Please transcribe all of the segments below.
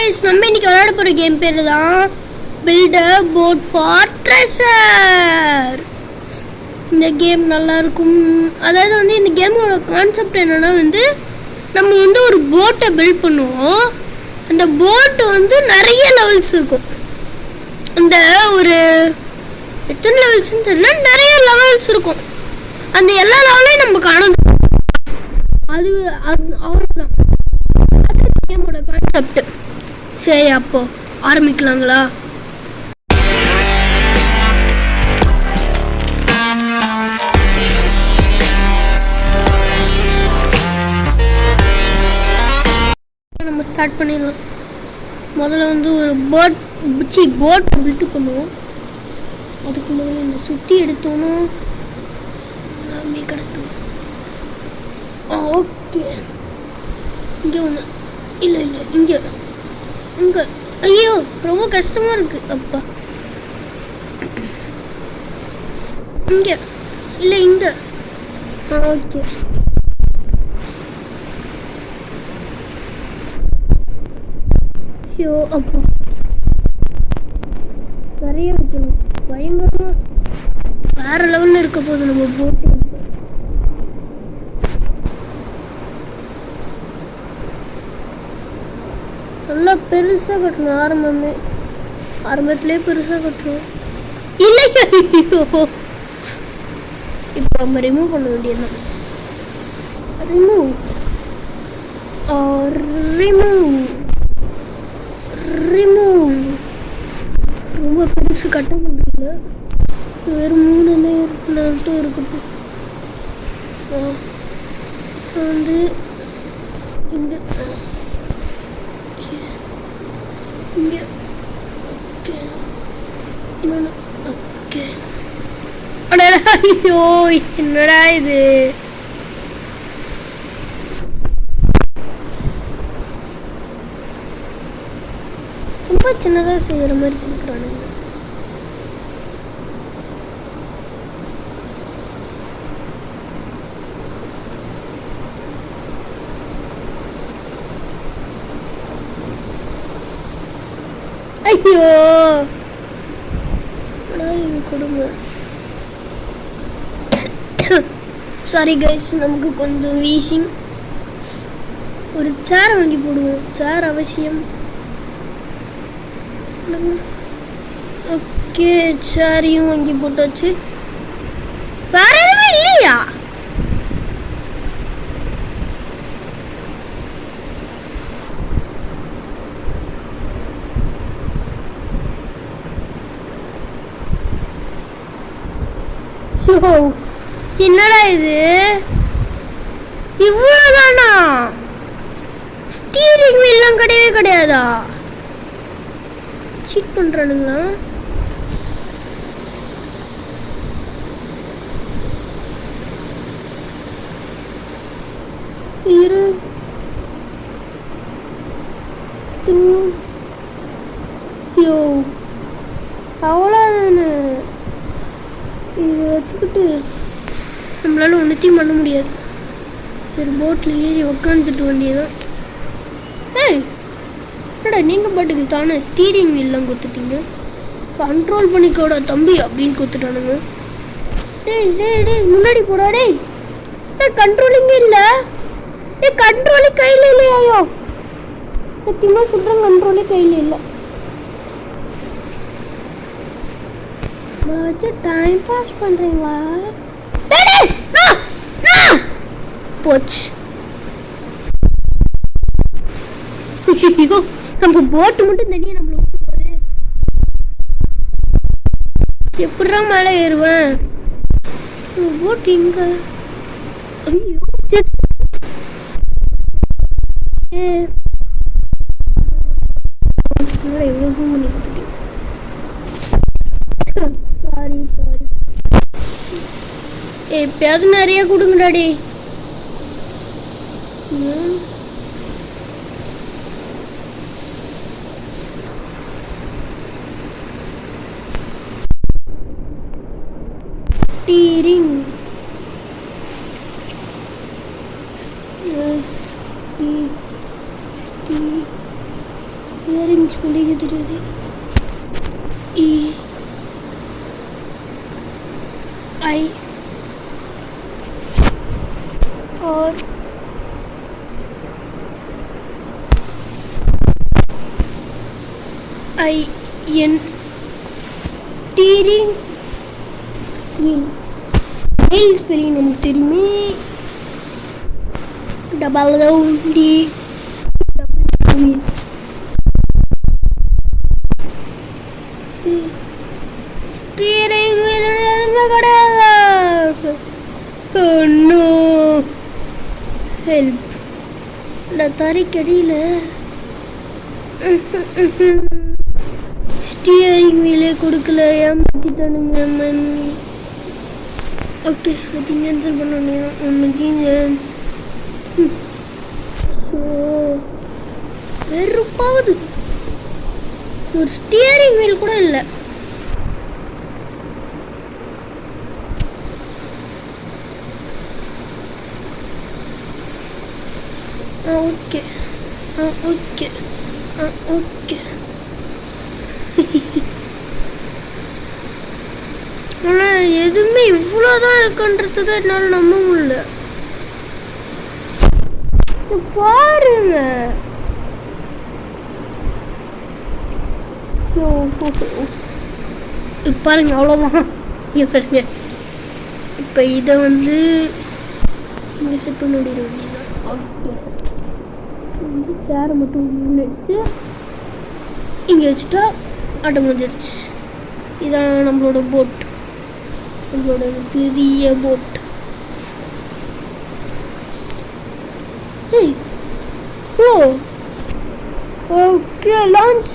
Guys, நம்ம இன்னைக்கு விளையாட போகிற கேம் பேர் தான் build a boat for treasure. இந்த கேம் நல்லாயிருக்கும். அதாவது வந்து இந்த கேமோட கான்செப்ட் என்னென்னா வந்து நம்ம வந்து ஒரு போட்டை பில்ட் பண்ணுவோம். அந்த போட்டு வந்து நிறைய லெவல்ஸ் இருக்கும். அந்த ஒரு எத்தனை லெவல்ஸ்ன்னு தெரியல, நிறைய லெவல்ஸ் இருக்கும். அந்த எல்லா லெவலையும் நம்ம காணும். அது அவ்வளோதான் கேமோட கான்செப்ட். சரி, அப்போ ஆரம்பிக்கலாங்களா? நம்ம ஸ்டார்ட் பண்ணிடலாம். முதல்ல வந்து ஒரு போட் பில்ட் பண்ணுவோம். அதுக்கு முதல்ல இந்த சுற்றி எடுத்தோன்னா எல்லாமே கிடைக்கும். ஓகே, இங்கே ஒன்று இல்லை இங்கே ஐயோ ரொம்ப கஷ்டமாக இருக்குது. அப்பா இங்கே இல்லை இங்கே. ஓகே, ஷோ அப்போ நிறைய வைக்கணும். பயங்கரமாக வேற லெவலில் இருக்க போது நம்ம போட்டு. நல்லா பெருசாக கட்டணும். ஆரம்பத்திலே பெருசாக கட்டணும். இல்லை, இப்போ நம்ம ரிமூவ் பண்ண வேண்டியதுதான். ரிமூவ் ரொம்ப பெருசு கட்ட முடியல. வெறும் 3 லேயர் இருக்கட்டும். வந்து இங்கே ஐயோ என்னடா இது? ரொம்ப சின்னதாக செய்கிற மாதிரி கொடுக்குறானுங்க. ஐயோ இது கொடுங்க. சாரி கைஸ், நமக்கு கொஞ்சம் வீசிங். ஒரு சேரை வாங்கி போடுவோம். சேர் அவசியம். ஓகே, சேரையும் வாங்கி போட்டாச்சு. வேற எதுவுமே இல்லையா? என்னடா இது? இவ்வளவுதானா? ஸ்டீரிங் வீல்லாம் கிடையவே கிடையாதா? சீட் பண்றானுங்களா? இரு யோ அவ்வளோதானே. இது வச்சுக்கிட்டு நம்மளால ஒன்றுத்தையும் பண்ண முடியாது. சரி, போட்டில் ஏறி உக்காந்துட்டு வேண்டியதான். ஏய் என்னடா நீங்கள் பாட்டுக்கு தானே ஸ்டீரிங் வீல்லாம் கொடுத்துட்டீங்க. கண்ட்ரோல் பண்ணிக்கோடா தம்பி அப்படின்னு கொடுத்துட்டானுங்க. டேய் முன்னாடி போடா. டேய் கண்ட்ரோலிங்கே இல்லை. கண்ட்ரோலே கையில் இல்லையாயோ? சத்தியமாக சொல்கிறேன், கண்ட்ரோலே கையில் இல்லை. வச்சு டைம் பாஸ் பண்றீங்களா? போச்சு. நம்ம போட்டு மட்டும் தனியா நம்மள விட்டு எப்படிடா மேலே ஏறுவேன்? போட்டு இங்க. ஐயோ எவ்வளோ ஜூம் பண்ணி கொடுத்துட்டேன். சாரி எப்பயாவது நிறைய கொடுங்கடாடி. ஸ்டீரிங் ஸ்பெல்லிங் தெரியுது. E I R I N steering wheel spelling நமக்கு தெரியுமே. டபுள் டி ஸ்டீரிங் வீல் எதுவுமே கிடையாது. No help. இந்த தறிக்கடியில் ஸ்டியரிங் வீலே கொடுக்கல, ஏமாத்திட்டானுங்க மம்மி. ஓகே அது கேன்சல் பண்ண வேண்டியதான் ஒன்று. ஸோ வெறுப்பாகுது. ஒரு ஸ்டியரிங் வீல் கூட இல்லை. Okay okay okay. ஆனால் எதுவுமே இவ்வளோதான் இருக்குன்றது தான் என்னால் நம்ப முடியல. பாருங்க பாருங்க அவ்வளோதான். பாருங்க இப்போ இதை வந்து இங்கே செட் பண்ண வேண்டியதான். ஓகே வந்து சேரை மட்டும் எடுத்து இங்கே வச்சுட்டா ஆட்ட முடிஞ்சிடுச்சு. இதான் நம்மளோட போட், நம்மளோட பெரிய boat. Oh okay launch.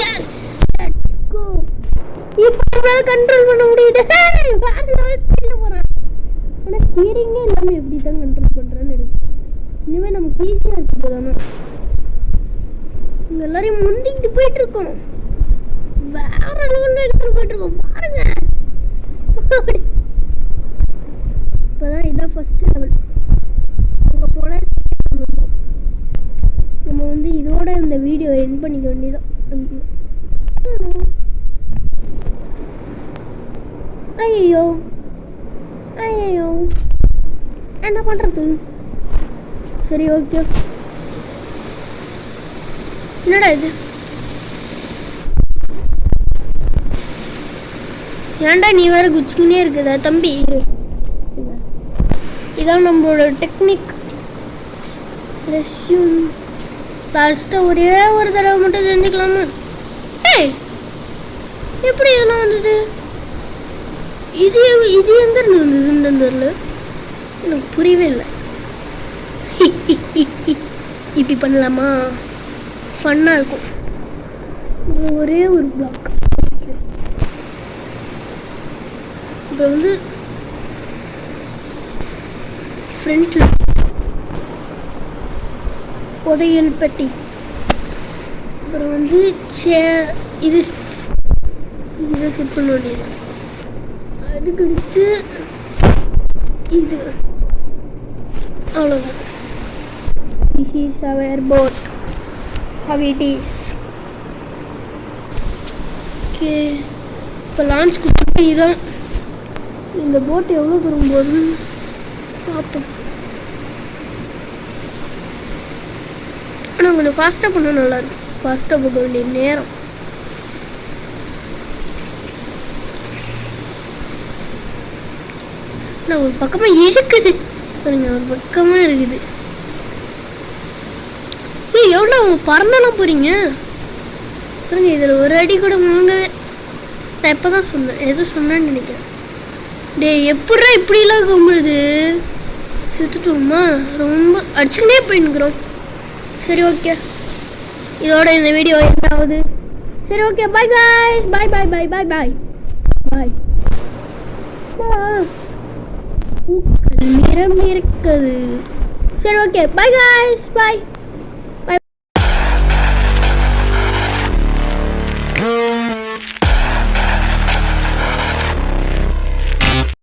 Yes let's go. இப்போ நம்மளால கண்ட்ரோல் பண்ண முடியுது. வேற லெவல் ஸ்பீட்ல போறேன். ஆனால் ஸ்டீரிங்கே எல்லாமே எப்படி தான் கண்ட்ரோல் பண்ணுறேன்னு எனக்கு இனிமேல் நமக்கு ஈஸியாக இருக்கு போதானே. இங்கே எல்லாரையும் முந்திக்கிட்டு போயிட்டு இருக்கோம். வேற லெவல் வேகத்தில் போயிட்டு இருக்கோம் பாருங்க. இப்போதான் இதான் ஃபர்ஸ்ட் லெவல். அங்கே போல நம்ம வந்து இதோட இந்த வீடியோ எண்ட் பண்ணிக்க வேண்டியதான். ஐயோ ஐயோ என்ன பண்ணுறது? சரி ஓகே. என்னடா இது? ஏன்டா நீ வேற குச்சிக்கினே இருக்குதா தம்பி? இதான் நம்மளோட டெக்னிக். ரெஸ்யூம் லாஸ்ட்டாக ஒரே ஒரு தடவை மட்டும் தெரிஞ்சுக்கலாமா? ஏய் எப்படி இதெல்லாம் வந்தது? இது இது எங்கேருந்து வந்ததுன்னு தெரியல, எனக்கு புரியவே இல்லை. இப்படி பண்ணலாமா? ஃபன்னாக இருக்கும். ஒரே ஒரு பிளாக். இப்போ வந்து ஃப்ரண்ட்ல புதையல் பெட்டி, அப்புறம் வந்து சேர், இது இதை செட் பண்ண வேண்டியது. அதுக்கு அடுத்து இது அவ்வளோதான். This is our boat. How it is. Okay இப்போ லான்ச் கொடுத்துட்டு இதான் இந்த போட் எவ்வளோ தூரம் போகுதுன்னு பார்ப்போம். ஆனால் கொஞ்சம் ஃபாஸ்ட்டாக பண்ணால் நல்லாயிருக்கும். ஃபாஸ்ட்டாக போக வேண்டிய நேரம். ஆனால் ஒரு பக்கமாக இருக்குது பாருங்க, ஒரு பக்கமாக இருக்குது. ஏய் எவ்வளோ பறந்தாலும் போகிறீங்க பாருங்க. இதில் ஒரு அடி கூட வாங்க. நான் இப்போ தான் சொன்னேன், எதுவும் சொன்னேன்னு நினைக்கிறேன். டே எப்படா இப்படிலாம் கும்பிடுது? சுற்றுட்டோமா? ரொம்ப அடிச்சுக்கினே போயின்னுக்குறோம். சரி ஓகே, இதோட இந்த வீடியோ என்ன ஆகுது? சரி ஓகே, பாய் காய்ஸ். பாய் பாய் பாய் பாய் பாய் பாய். பூக்கள் நிறம் இருக்குது. சரி ஓகே, பாய் காய்ஸ். பாய்.